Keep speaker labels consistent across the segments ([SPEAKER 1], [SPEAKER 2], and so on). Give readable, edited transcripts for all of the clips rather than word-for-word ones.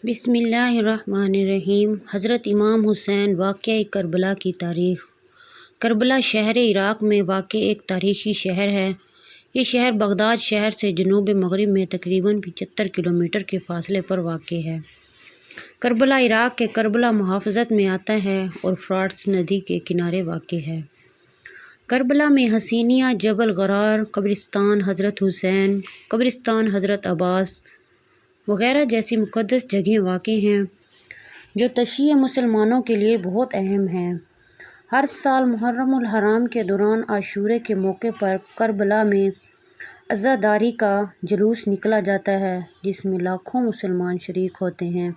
[SPEAKER 1] بسم اللہ الرحمن الرحیم۔ حضرت امام حسین واقعہ کربلا کی تاریخ۔ کربلا شہر عراق میں واقع ایک تاریخی شہر ہے۔ یہ شہر بغداد شہر سے جنوب مغرب میں تقریباً 75 کلومیٹر کے فاصلے پر واقع ہے۔ کربلا عراق کے کربلا محافظت میں آتا ہے اور فراتس ندی کے کنارے واقع ہے۔ کربلا میں حسینیہ، جبل غرار، قبرستان حضرت حسین، قبرستان حضرت عباس وغیرہ جیسی مقدس جگہیں واقع ہیں جو شیعہ مسلمانوں کے لیے بہت اہم ہیں۔ ہر سال محرم الحرام کے دوران عاشورے کے موقع پر کربلا میں عزاداری کا جلوس نکالا جاتا ہے جس میں لاکھوں مسلمان شریک ہوتے ہیں۔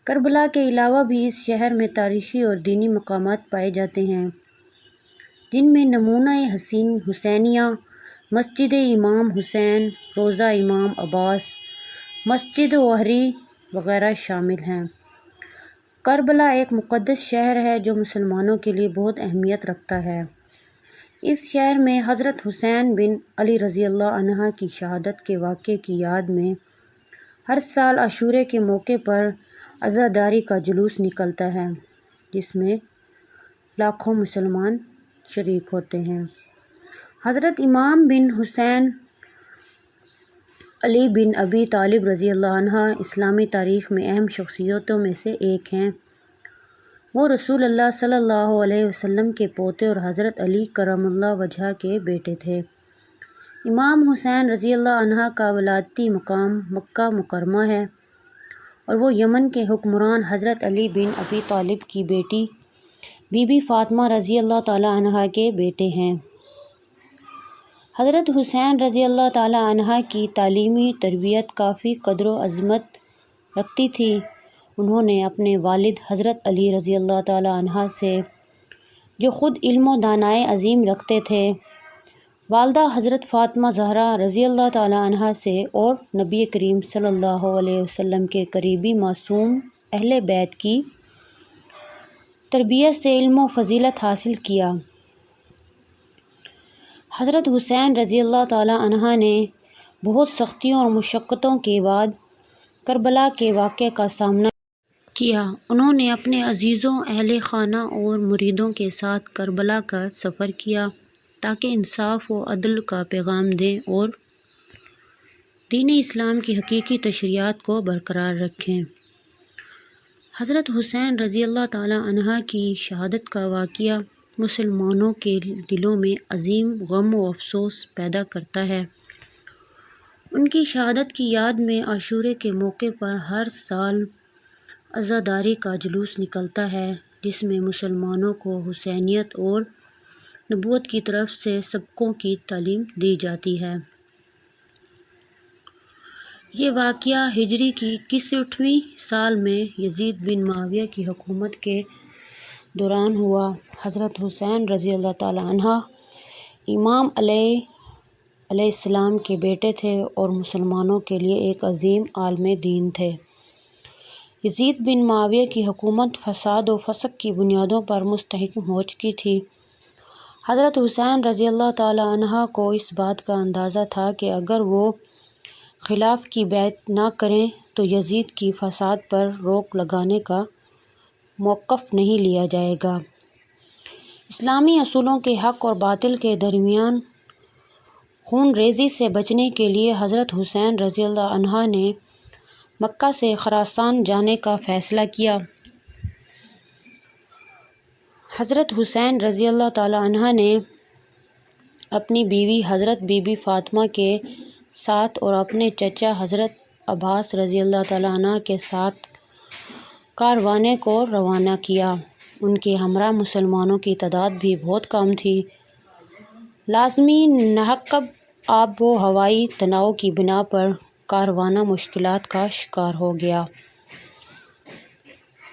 [SPEAKER 1] کربلا کے علاوہ بھی اس شہر میں تاریخی اور دینی مقامات پائے جاتے ہیں جن میں نمونہ حسینیہ، مسجد امام حسین، روضہ امام عباس، مسجد وہری وغیرہ شامل ہیں۔ کربلا ایک مقدس شہر ہے جو مسلمانوں کے لیے بہت اہمیت رکھتا ہے۔ اس شہر میں حضرت حسین بن علی رضی اللہ عنہ کی شہادت کے واقعے کی یاد میں ہر سال عاشورے کے موقع پر عزاداری کا جلوس نکلتا ہے جس میں لاکھوں مسلمان شریک ہوتے ہیں۔ حضرت امام بن حسین علی بن ابی طالب رضی اللہ عنہ اسلامی تاریخ میں اہم شخصیتوں میں سے ایک ہیں۔ وہ رسول اللہ صلی اللہ علیہ وسلم کے پوتے اور حضرت علی کرم اللہ وجہہ کے بیٹے تھے۔ امام حسین رضی اللہ عنہ کا ولادتی مقام مکہ مکرمہ ہے اور وہ یمن کے حکمران حضرت علی بن ابی طالب کی بیٹی بی بی فاطمہ رضی اللہ تعالی عنہا کے بیٹے ہیں۔ حضرت حسین رضی اللہ تعالی عنہ کی تعلیمی تربیت کافی قدر و عظمت رکھتی تھی۔ انہوں نے اپنے والد حضرت علی رضی اللہ تعالی عنہ سے، جو خود علم و دانائی عظیم رکھتے تھے، والدہ حضرت فاطمہ زہرا رضی اللہ تعالی عنہ سے اور نبی کریم صلی اللہ علیہ وسلم کے قریبی معصوم اہل بیت کی تربیت سے علم و فضیلت حاصل کیا۔ حضرت حسین رضی اللہ تعالی عنہ نے بہت سختیوں اور مشقتوں کے بعد کربلا کے واقعے کا سامنا کیا۔ انہوں نے اپنے عزیزوں، اہل خانہ اور مریدوں کے ساتھ کربلا کا سفر کیا تاکہ انصاف و عدل کا پیغام دیں اور دین اسلام کی حقیقی تشریعات کو برقرار رکھیں۔ حضرت حسین رضی اللہ تعالی عنہ کی شہادت کا واقعہ مسلمانوں کے دلوں میں عظیم غم و افسوس پیدا کرتا ہے۔ ان کی شہادت کی یاد میں عاشورے کے موقع پر ہر سال عزاداری کا جلوس نکلتا ہے جس میں مسلمانوں کو حسینیت اور نبوت کی طرف سے سبقوں کی تعلیم دی جاتی ہے۔ یہ واقعہ ہجری کی 61ویں سال میں یزید بن معاویہ کی حکومت کے دوران ہوا۔ حضرت حسین رضی اللہ تعالی عنہ امام علیہ السلام کے بیٹے تھے اور مسلمانوں کے لیے ایک عظیم عالم دین تھے۔ یزید بن معاویہ کی حکومت فساد و فسق کی بنیادوں پر مستحکم ہو چکی تھی۔ حضرت حسین رضی اللہ تعالی عنہ کو اس بات کا اندازہ تھا کہ اگر وہ خلاف کی بیعت نہ کریں تو یزید کی فساد پر روک لگانے کا موقف نہیں لیا جائے گا۔ اسلامی اصولوں کے حق اور باطل کے درمیان خون ریزی سے بچنے کے لیے حضرت حسین رضی اللہ عنہ نے مکہ سے خراسان جانے کا فیصلہ کیا۔ حضرت حسین رضی اللہ تعالی عنہ نے اپنی بیوی حضرت بی بی فاطمہ کے ساتھ اور اپنے چچا حضرت عباس رضی اللہ تعالی عنہ کے ساتھ کاروانے کو روانہ کیا۔ ان کے ہمراہ مسلمانوں کی تعداد بھی بہت کم تھی۔ لازمی ناحقہ آب و ہوائی تناؤ کی بنا پر کاروانہ مشکلات کا شکار ہو گیا۔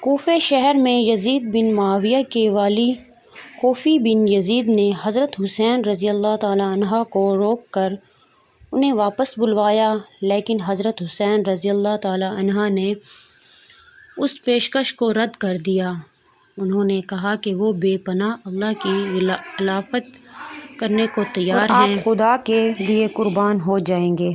[SPEAKER 1] کوفہ شہر میں یزید بن معاویہ کے والی کوفی بن یزید نے حضرت حسین رضی اللہ تعالی عنہ کو روک کر انہیں واپس بلوایا، لیکن حضرت حسین رضی اللہ تعالی عنہ نے اس پیشکش کو رد کر دیا۔ انہوں نے کہا کہ وہ بے پناہ اللہ کی خلافت کرنے کو تیار ہیں اور آپ خدا کے لیے قربان ہو جائیں گے۔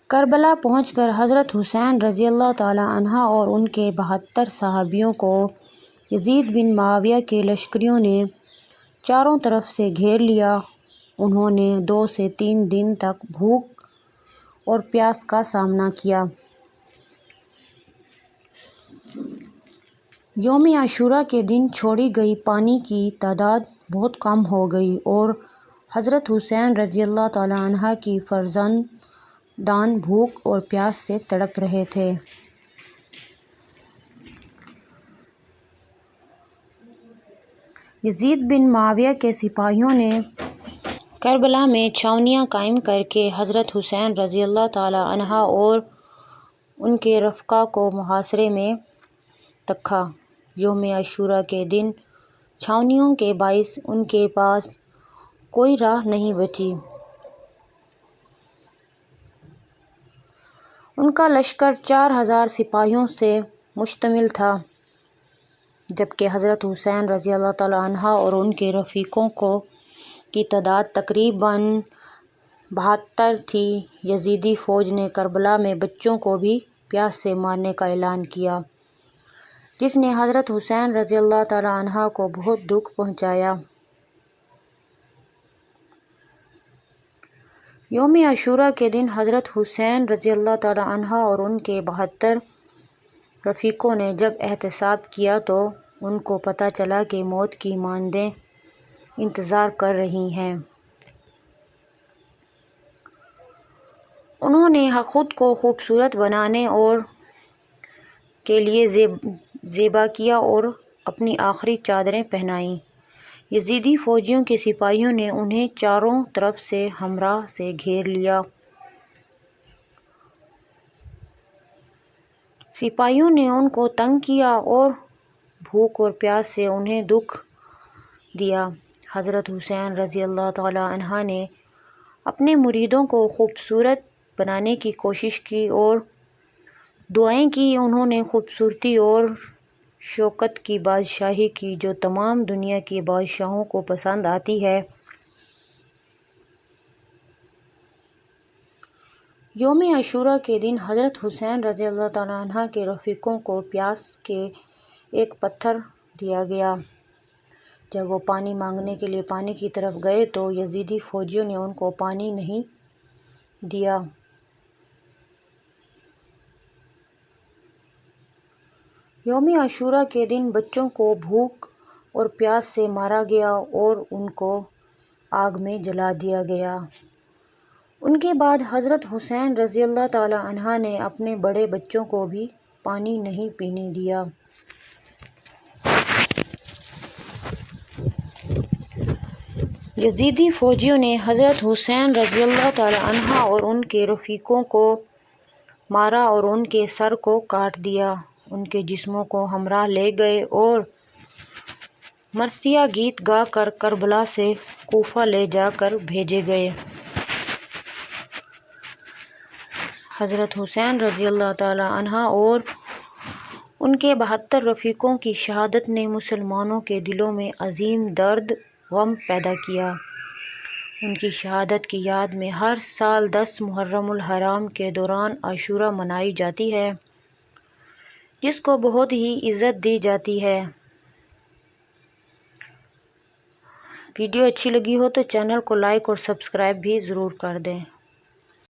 [SPEAKER 1] کربلا پہنچ کر حضرت حسین رضی اللہ تعالی عنہ اور ان کے 72 صحابیوں کو یزید بن معاویہ کے لشکریوں نے چاروں طرف سے گھیر لیا۔ انہوں نے 2 سے 3 دن تک بھوک اور پیاس کا سامنا کیا۔ یوم عاشوراء کے دن چھوڑی گئی پانی کی تعداد بہت کم ہو گئی اور حضرت حسین رضی اللہ تعالی عنہ کی فرزندان بھوک اور پیاس سے تڑپ رہے تھے۔ یزید بن معاویہ کے سپاہیوں نے کربلا میں چھاؤنیاں قائم کرکے حضرت حسین رضی اللہ تعالی عنہ اور ان کے رفقا کو محاصرے میں رکھا۔ یوم عاشوراء کے دن چھاؤنیوں کے باعث ان کے پاس کوئی راہ نہیں بچی۔ ان کا لشکر 4000 سپاہیوں سے مشتمل تھا، جبکہ حضرت حسین رضی اللہ تعالی عنہ اور ان کے رفیقوں کی تعداد تقریباً 72 تھی۔ یزیدی فوج نے کربلا میں بچوں کو بھی پیاس سے مارنے کا اعلان کیا، جس نے حضرت حسین رضی اللہ تعالی عنہ کو بہت دکھ پہنچایا۔ یوم عاشوراء کے دن حضرت حسین رضی اللہ تعالی عنہ اور ان کے 72 رفیقوں نے جب احتساب کیا تو ان کو پتہ چلا کہ موت کی ماندیں انتظار کر رہی ہیں۔ انہوں نے خود کو خوبصورت بنانے اور کے لیے ذبح کیا اور اپنی آخری چادریں پہنائیں۔ یزیدی فوجیوں کے سپاہیوں نے انہیں چاروں طرف سے ہمراہ سے گھیر لیا۔ سپاہیوں نے ان کو تنگ کیا اور بھوک اور پیاس سے انہیں دکھ دیا۔ حضرت حسین رضی اللہ تعالی عنہ نے اپنے مریدوں کو خوبصورت بنانے کی کوشش کی اور دعائیں کی۔ انہوں نے خوبصورتی اور شوکت کی بادشاہی کی جو تمام دنیا کے بادشاہوں کو پسند آتی ہے۔ یوم عاشوراء کے دن حضرت حسین رضی اللہ تعالی عنہ کے رفیقوں کو پیاس کے ایک پتھر دیا گیا۔ جب وہ پانی مانگنے کے لیے پانی کی طرف گئے تو یزیدی فوجیوں نے ان کو پانی نہیں دیا۔ یوم عاشوراء کے دن بچوں کو بھوک اور پیاس سے مارا گیا اور ان کو آگ میں جلا دیا گیا۔ ان کے بعد حضرت حسین رضی اللہ تعالی عنہ نے اپنے بڑے بچوں کو بھی پانی نہیں پینے دیا۔ یزیدی فوجیوں نے حضرت حسین رضی اللہ تعالی عنہ اور ان کے رفیقوں کو مارا اور ان کے سر کو کاٹ دیا۔ ان کے جسموں کو ہمراہ لے گئے اور مرثیہ گیت گا کر کربلا سے کوفہ لے جا کر بھیجے گئے۔ حضرت حسین رضی اللہ تعالی عنہ اور ان کے 72 رفیقوں کی شہادت نے مسلمانوں کے دلوں میں عظیم درد غم پیدا کیا۔ ان کی شہادت کی یاد میں ہر سال 10 محرم الحرام کے دوران عاشوراء منائی جاتی ہے، جس کو بہت ہی عزت دی جاتی ہے۔ ویڈیو اچھی لگی ہو تو چینل کو لائک اور سبسکرائب بھی ضرور کر دیں۔